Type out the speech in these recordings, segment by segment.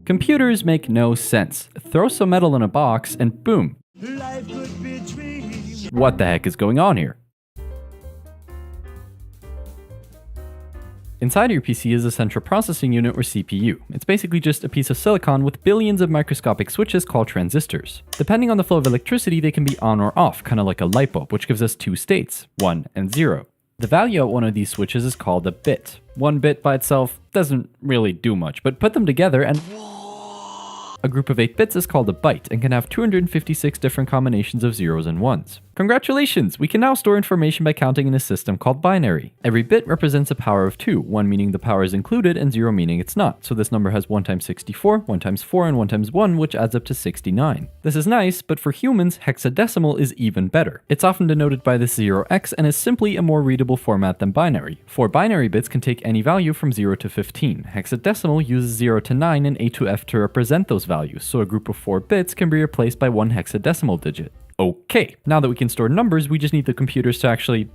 Computers make no sense. Throw some metal in a box and boom. What the heck is going on here? Inside your PC is a central processing unit or CPU. It's basically just a piece of silicon with billions of microscopic switches called transistors. Depending on the flow of electricity, they can be on or off, kind of like a light bulb, which gives us two states, 1 and 0. The value at one of these switches is called a bit. One bit by itself doesn't really do much, but put them together and a group of 8 bits is called a byte and can have 256 different combinations of zeros and ones. Congratulations! We can now store information by counting in a system called binary. Every bit represents a power of 2, 1 meaning the power is included and 0 meaning it's not. So this number has 1 times 64, 1 times 4, and 1 times 1, which adds up to 69. This is nice, but for humans, hexadecimal is even better. It's often denoted by this 0x and is simply a more readable format than binary. 4 binary bits can take any value from 0 to 15. Hexadecimal uses 0 to 9 and A to F to represent those values, so a group of 4 bits can be replaced by one hexadecimal digit. Okay, now that we can store numbers, we just need the computers to actually,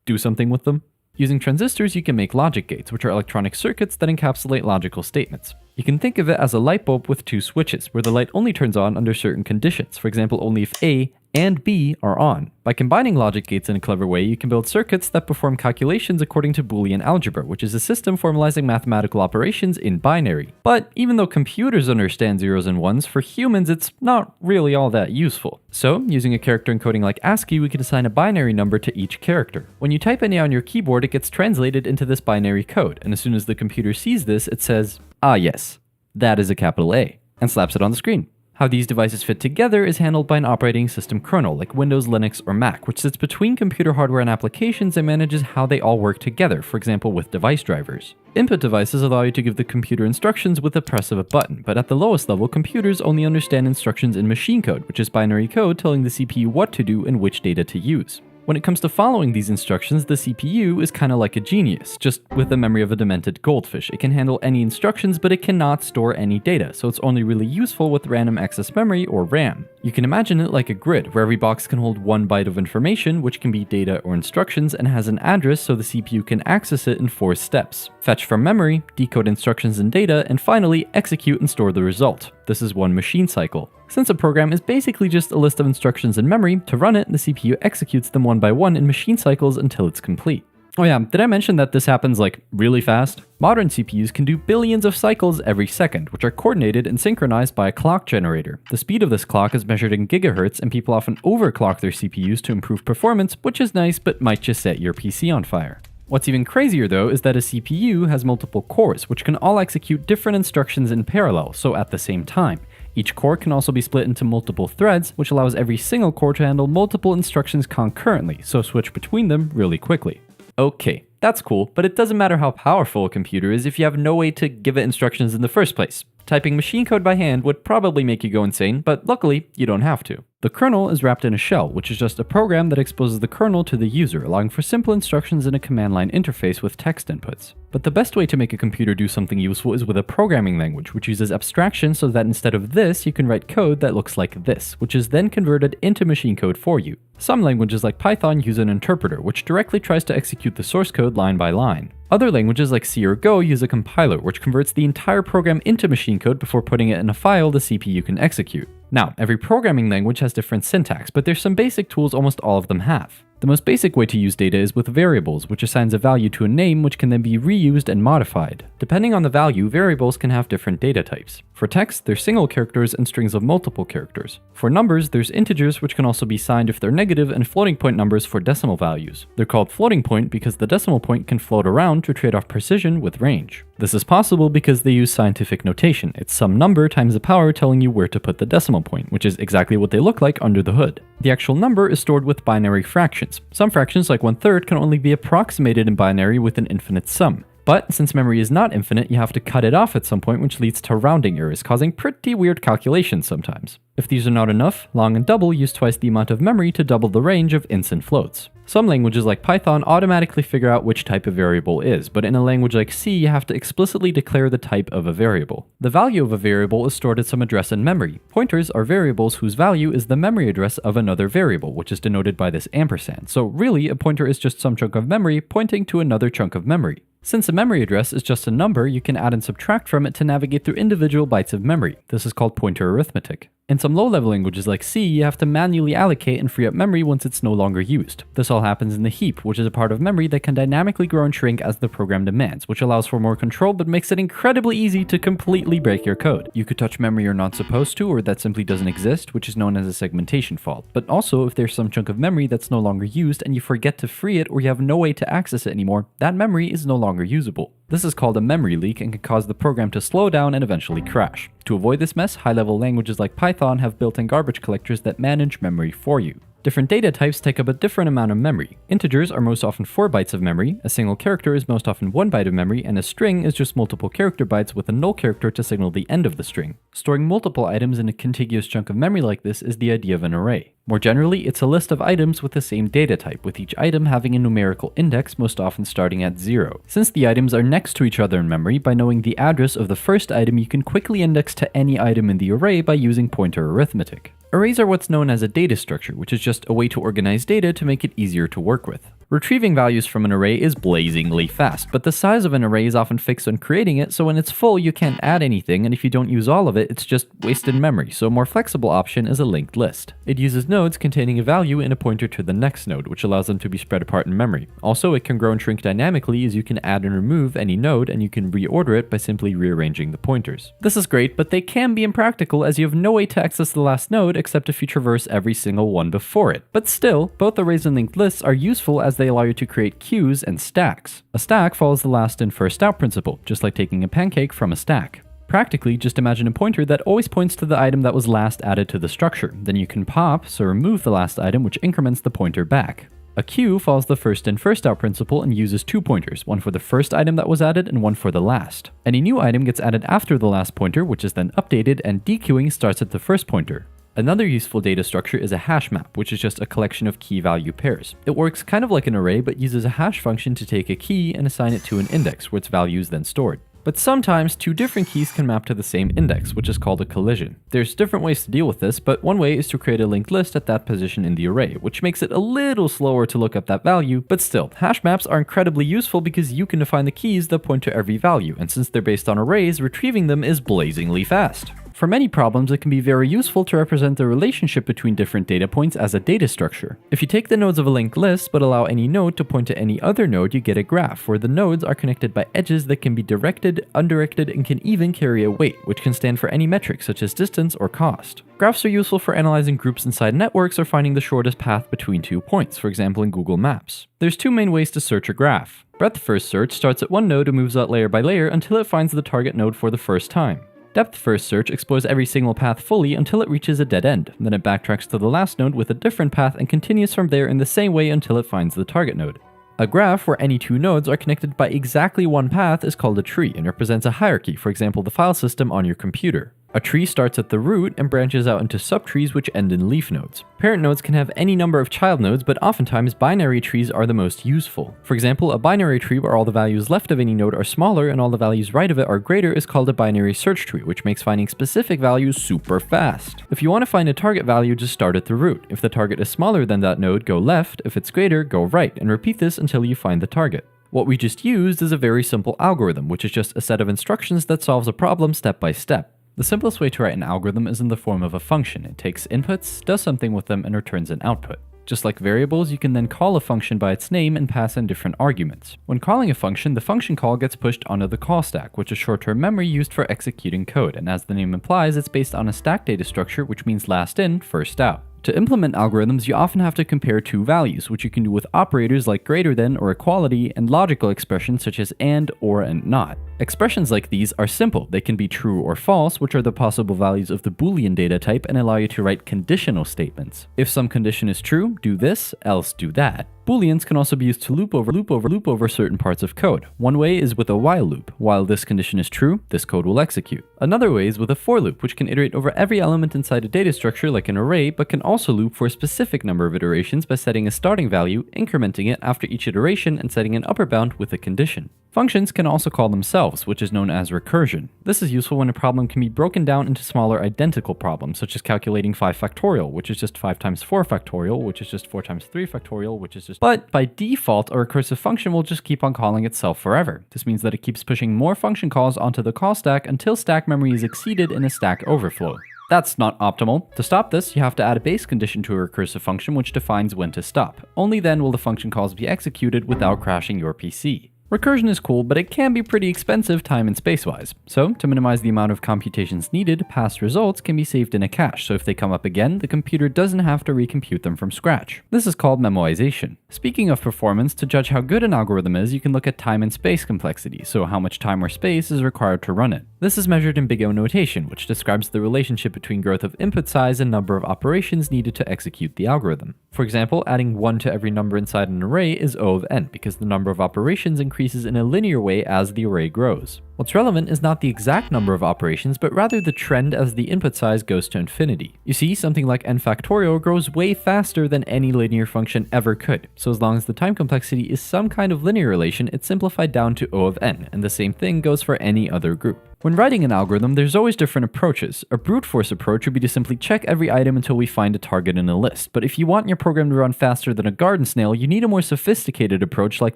do something with them. Using transistors, you can make logic gates, which are electronic circuits that encapsulate logical statements. You can think of it as a light bulb with 2 switches, where the light only turns on under certain conditions, for example, only if A and B are on. By combining logic gates in a clever way, you can build circuits that perform calculations according to Boolean algebra, which is a system formalizing mathematical operations in binary. But even though computers understand zeros and ones, for humans it's not really all that useful. So, using a character encoding like ASCII, we can assign a binary number to each character. When you type in A on your keyboard, it gets translated into this binary code, and as soon as the computer sees this, it says, "Ah yes, that is a capital A," and slaps it on the screen. How these devices fit together is handled by an operating system kernel like Windows, Linux, or Mac, which sits between computer hardware and applications and manages how they all work together, for example with device drivers. Input devices allow you to give the computer instructions with the press of a button, but at the lowest level, computers only understand instructions in machine code, which is binary code telling the CPU what to do and which data to use. When it comes to following these instructions, the CPU is kind of like a genius, just with the memory of a demented goldfish. It can handle any instructions, but it cannot store any data, so it's only really useful with random access memory or RAM. You can imagine it like a grid, where every box can hold 1 byte of information, which can be data or instructions, and has an address so the CPU can access it in 4 steps. Fetch from memory, decode instructions and data, and finally execute and store the result. This is one machine cycle. Since a program is basically just a list of instructions in memory, to run it, the CPU executes them one by one in machine cycles until it's complete. Oh yeah, did I mention that this happens really fast? Modern CPUs can do billions of cycles every second, which are coordinated and synchronized by a clock generator. The speed of this clock is measured in gigahertz, and people often overclock their CPUs to improve performance, which is nice but might just set your PC on fire. What's even crazier though is that a CPU has multiple cores, which can all execute different instructions in parallel, so at the same time. Each core can also be split into multiple threads, which allows every single core to handle multiple instructions concurrently, so switch between them really quickly. Okay, that's cool, but it doesn't matter how powerful a computer is if you have no way to give it instructions in the first place. Typing machine code by hand would probably make you go insane, but luckily, you don't have to. The kernel is wrapped in a shell, which is just a program that exposes the kernel to the user, allowing for simple instructions in a command line interface with text inputs. But the best way to make a computer do something useful is with a programming language, which uses abstraction so that instead of this, you can write code that looks like this, which is then converted into machine code for you. Some languages like Python use an interpreter, which directly tries to execute the source code line by line. Other languages like C or Go use a compiler, which converts the entire program into machine code before putting it in a file the CPU can execute. Now, every programming language has different syntax, but there's some basic tools almost all of them have. The most basic way to use data is with variables, which assigns a value to a name which can then be reused and modified. Depending on the value, variables can have different data types. For text, there's single characters and strings of multiple characters. For numbers, there's integers which can also be signed if they're negative, and floating point numbers for decimal values. They're called floating point because the decimal point can float around to trade off precision with range. This is possible because they use scientific notation. It's some number times the power telling you where to put the decimal point, which is exactly what they look like under the hood. The actual number is stored with binary fractions. Some fractions, like 1/3, can only be approximated in binary with an infinite sum. But since memory is not infinite, you have to cut it off at some point, which leads to rounding errors, causing pretty weird calculations sometimes. If these are not enough, long and double use twice the amount of memory to double the range of ints and floats. Some languages like Python automatically figure out which type a variable is, but in a language like C, you have to explicitly declare the type of a variable. The value of a variable is stored at some address in memory. Pointers are variables whose value is the memory address of another variable, which is denoted by this ampersand. So really, a pointer is just some chunk of memory pointing to another chunk of memory. Since a memory address is just a number, you can add and subtract from it to navigate through individual bytes of memory. This is called pointer arithmetic. In some low-level languages like C, you have to manually allocate and free up memory once it's no longer used. This all happens in the heap, which is a part of memory that can dynamically grow and shrink as the program demands, which allows for more control but makes it incredibly easy to completely break your code. You could touch memory you're not supposed to, or that simply doesn't exist, which is known as a segmentation fault. But also, if there's some chunk of memory that's no longer used and you forget to free it or you have no way to access it anymore, that memory is no longer usable. This is called a memory leak and can cause the program to slow down and eventually crash. To avoid this mess, high-level languages like Python have built-in garbage collectors that manage memory for you. Different data types take up a different amount of memory. Integers are most often 4 bytes of memory, a single character is most often 1 byte of memory, and a string is just multiple character bytes with a null character to signal the end of the string. Storing multiple items in a contiguous chunk of memory like this is the idea of an array. More generally, it's a list of items with the same data type, with each item having a numerical index, most often starting at 0. Since the items are next to each other in memory, by knowing the address of the first item, you can quickly index to any item in the array by using pointer arithmetic. Arrays are what's known as a data structure, which is just a way to organize data to make it easier to work with. Retrieving values from an array is blazingly fast, but the size of an array is often fixed on creating it, so when it's full you can't add anything, and if you don't use all of it, it's just wasted memory, so a more flexible option is a linked list. It uses nodes containing a value and a pointer to the next node, which allows them to be spread apart in memory. Also, it can grow and shrink dynamically as you can add and remove any node, and you can reorder it by simply rearranging the pointers. This is great, but they can be impractical as you have no way to access the last node except if you traverse every single one before it. But still, both arrays and linked lists are useful as they allow you to create queues and stacks. A stack follows the last in first out principle, just like taking a pancake from a stack. Practically, just imagine a pointer that always points to the item that was last added to the structure. Then you can pop, so remove the last item, which increments the pointer back. A queue follows the first in first out principle and uses 2 pointers, one for the first item that was added and one for the last. Any new item gets added after the last pointer, which is then updated, and dequeuing starts at the first pointer. Another useful data structure is a hash map, which is just a collection of key value pairs. It works kind of like an array, but uses a hash function to take a key and assign it to an index, where its value is then stored. But sometimes 2 different keys can map to the same index, which is called a collision. There's different ways to deal with this, but one way is to create a linked list at that position in the array, which makes it a little slower to look up that value, but still, hash maps are incredibly useful because you can define the keys that point to every value, and since they're based on arrays, retrieving them is blazingly fast. For many problems, it can be very useful to represent the relationship between different data points as a data structure. If you take the nodes of a linked list but allow any node to point to any other node, you get a graph where the nodes are connected by edges that can be directed, undirected, and can even carry a weight, which can stand for any metric such as distance or cost. Graphs are useful for analyzing groups inside networks or finding the shortest path between 2 points, for example in Google Maps. There's 2 main ways to search a graph. Breadth first search starts at one node and moves out layer by layer until it finds the target node for the first time. Depth first search explores every single path fully until it reaches a dead end. Then it backtracks to the last node with a different path and continues from there in the same way until it finds the target node. A graph where any 2 nodes are connected by exactly one path is called a tree and represents a hierarchy, for example the file system on your computer. A tree starts at the root and branches out into subtrees which end in leaf nodes. Parent nodes can have any number of child nodes, but oftentimes binary trees are the most useful. For example, a binary tree where all the values left of any node are smaller and all the values right of it are greater is called a binary search tree, which makes finding specific values super fast. If you want to find a target value, just start at the root. If the target is smaller than that node, go left. If it's greater, go right, and repeat this until you find the target. What we just used is a very simple algorithm, which is just a set of instructions that solves a problem step by step. The simplest way to write an algorithm is in the form of a function. It takes inputs, does something with them, and returns an output. Just like variables, you can then call a function by its name and pass in different arguments. When calling a function, the function call gets pushed onto the call stack, which is short-term memory used for executing code, and as the name implies, it's based on a stack data structure, which means last in, first out. To implement algorithms, you often have to compare 2 values, which you can do with operators like greater than or equality, and logical expressions such as and, or, and not. Expressions like these are simple. They can be true or false, which are the possible values of the Boolean data type, and allow you to write conditional statements. If some condition is true, do this, else do that. Booleans can also be used to loop over certain parts of code. One way is with a while loop. While this condition is true, this code will execute. Another way is with a for loop, which can iterate over every element inside a data structure like an array, but can also loop for a specific number of iterations by setting a starting value, incrementing it after each iteration, and setting an upper bound with a condition. Functions can also call themselves, which is known as recursion. This is useful when a problem can be broken down into smaller identical problems, such as calculating 5 factorial, which is just 5 times 4 factorial, which is just 4 times 3 factorial, which is just... But by default, a recursive function will just keep on calling itself forever. This means that it keeps pushing more function calls onto the call stack until stack memory is exceeded in a stack overflow. That's not optimal. To stop this, you have to add a base condition to a recursive function which defines when to stop. Only then will the function calls be executed without crashing your PC. Recursion is cool, but it can be pretty expensive time and space-wise. So, to minimize the amount of computations needed, past results can be saved in a cache, so if they come up again, the computer doesn't have to recompute them from scratch. This is called memoization. Speaking of performance, to judge how good an algorithm is, you can look at time and space complexity, so how much time or space is required to run it. This is measured in Big O notation, which describes the relationship between growth of input size and number of operations needed to execute the algorithm. For example, adding 1 to every number inside an array is O of n, because the number of operations increases in a linear way as the array grows. What's relevant is not the exact number of operations, but rather the trend as the input size goes to infinity. You see, something like n factorial grows way faster than any linear function ever could, so as long as the time complexity is some kind of linear relation, it's simplified down to O of n, and the same thing goes for any other group. When writing an algorithm, there's always different approaches. A brute force approach would be to simply check every item until we find a target in a list, but if you want your program to run faster than a garden snail, you need a more sophisticated approach like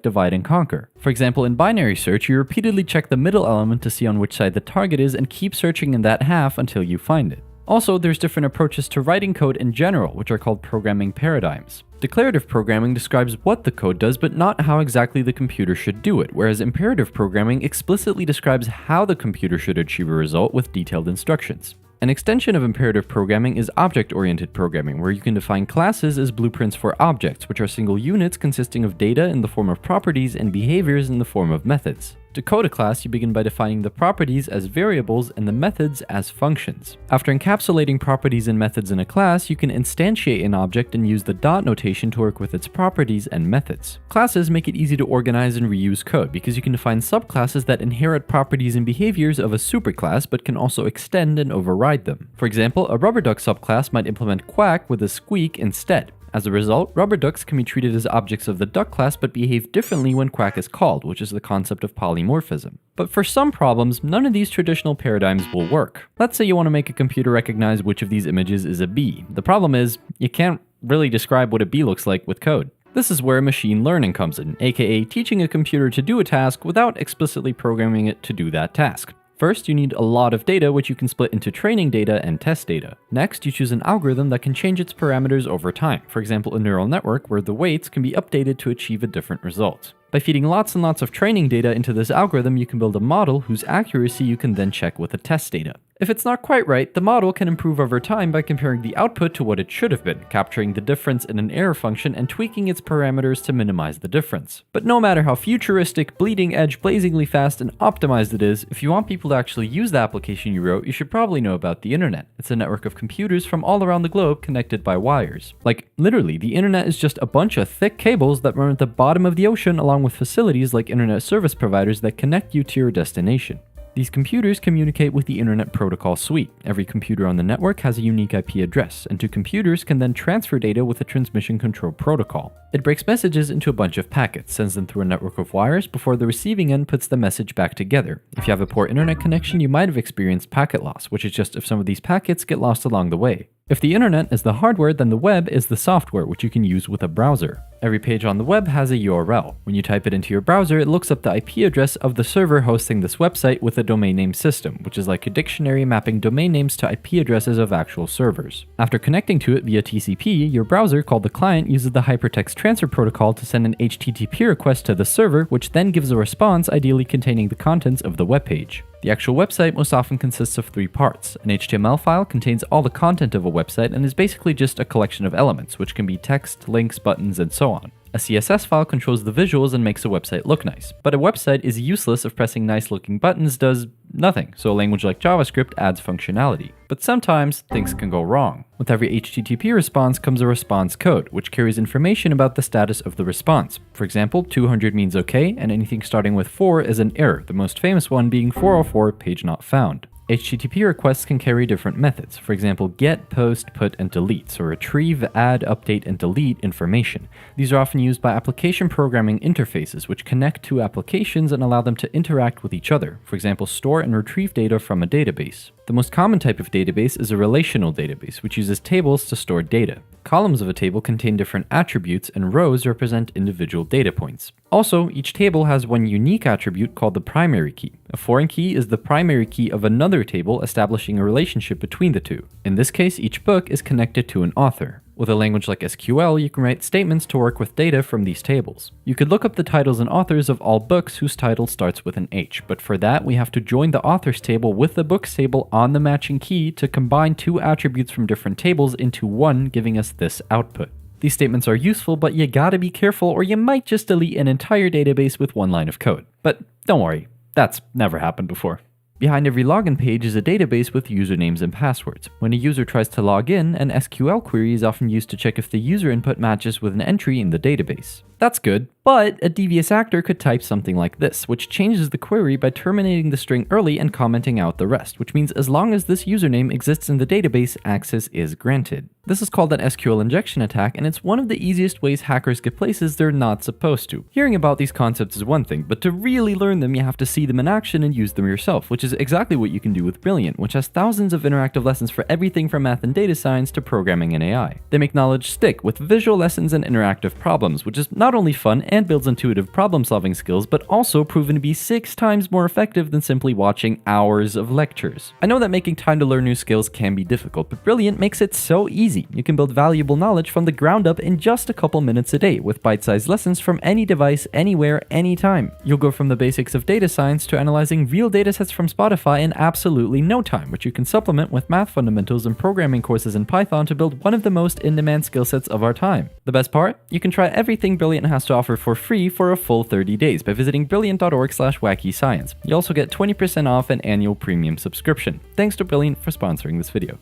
divide and conquer. For example, in binary search, you repeatedly check the middle element to see on which side the target is and keep searching in that half until you find it. Also, there's different approaches to writing code in general, which are called programming paradigms. Declarative programming describes what the code does, but not how exactly the computer should do it, whereas imperative programming explicitly describes how the computer should achieve a result with detailed instructions. An extension of imperative programming is object-oriented programming, where you can define classes as blueprints for objects, which are single units consisting of data in the form of properties and behaviors in the form of methods. To code a class, you begin by defining the properties as variables and the methods as functions. After encapsulating properties and methods in a class, you can instantiate an object and use the dot notation to work with its properties and methods. Classes make it easy to organize and reuse code because you can define subclasses that inherit properties and behaviors of a superclass but can also extend and override them. For example, a rubber duck subclass might implement quack with a squeak instead. As a result, rubber ducks can be treated as objects of the duck class but behave differently when quack is called, which is the concept of polymorphism. But for some problems, none of these traditional paradigms will work. Let's say you want to make a computer recognize which of these images is a bee. The problem is, you can't really describe what a bee looks like with code. This is where machine learning comes in, aka teaching a computer to do a task without explicitly programming it to do that task. First, you need a lot of data, which you can split into training data and test data. Next, you choose an algorithm that can change its parameters over time. For example, a neural network where the weights can be updated to achieve a different result. By feeding lots and lots of training data into this algorithm, you can build a model whose accuracy you can then check with the test data. If it's not quite right, the model can improve over time by comparing the output to what it should have been, capturing the difference in an error function and tweaking its parameters to minimize the difference. But no matter how futuristic, bleeding edge, blazingly fast, and optimized it is, if you want people to actually use the application you wrote, you should probably know about the internet. It's a network of computers from all around the globe connected by wires. Like, literally, the internet is just a bunch of thick cables that run at the bottom of the ocean along with facilities like internet service providers that connect you to your destination. These computers communicate with the Internet Protocol Suite. Every computer on the network has a unique IP address, and two computers can then transfer data with a transmission control protocol. It breaks messages into a bunch of packets, sends them through a network of wires before the receiving end puts the message back together. If you have a poor internet connection, you might have experienced packet loss, which is just if some of these packets get lost along the way. If the internet is the hardware, then the web is the software, which you can use with a browser. Every page on the web has a URL. When you type it into your browser, it looks up the IP address of the server hosting this website with a domain name system, which is like a dictionary mapping domain names to IP addresses of actual servers. After connecting to it via TCP, your browser, called the client, uses the Hypertext Transfer Protocol to send an HTTP request to the server, which then gives a response ideally containing the contents of the web page. The actual website most often consists of 3 parts. An HTML file contains all the content of a website and is basically just a collection of elements, which can be text, links, buttons, and so on. A CSS file controls the visuals and makes a website look nice. But a website is useless if pressing nice looking buttons does nothing, so a language like JavaScript adds functionality. But sometimes things can go wrong. With every HTTP response comes a response code, which carries information about the status of the response. For example, 200 means OK, and anything starting with 4 is an error, the most famous one being 404 page not found. HTTP requests can carry different methods, for example get, post, put, and delete, so retrieve, add, update, and delete information. These are often used by application programming interfaces, which connect to applications and allow them to interact with each other, for example store and retrieve data from a database. The most common type of database is a relational database, which uses tables to store data. Columns of a table contain different attributes, and rows represent individual data points. Also, each table has one unique attribute called the primary key. A foreign key is the primary key of another table, establishing a relationship between the two. In this case, each book is connected to an author. With a language like SQL, you can write statements to work with data from these tables. You could look up the titles and authors of all books whose title starts with an H, but for that we have to join the authors table with the books table on the matching key to combine two attributes from different tables into one, giving us this output. These statements are useful, but you gotta be careful or you might just delete an entire database with one line of code. But don't worry, that's never happened before. Behind every login page is a database with usernames and passwords. When a user tries to log in, an SQL query is often used to check if the user input matches with an entry in the database. That's good, but a devious actor could type something like this, which changes the query by terminating the string early and commenting out the rest, which means as long as this username exists in the database, access is granted. This is called an SQL injection attack, and it's one of the easiest ways hackers get places they're not supposed to. Hearing about these concepts is one thing, but to really learn them, you have to see them in action and use them yourself, which is exactly what you can do with Brilliant, which has thousands of interactive lessons for everything from math and data science to programming and AI. They make knowledge stick with visual lessons and interactive problems, which is not only fun and builds intuitive problem-solving skills, but also proven to be 6 times more effective than simply watching hours of lectures. I know that making time to learn new skills can be difficult, but Brilliant makes it so easy. You can build valuable knowledge from the ground up in just a couple minutes a day, with bite-sized lessons from any device, anywhere, anytime. You'll go from the basics of data science to analyzing real datasets from Spotify in absolutely no time, which you can supplement with math fundamentals and programming courses in Python to build one of the most in-demand skill sets of our time. The best part? You can try everything Brilliant has to offer for free for a full 30 days by visiting brilliant.org/wackyscience. You also get 20% off an annual premium subscription. Thanks to Brilliant for sponsoring this video.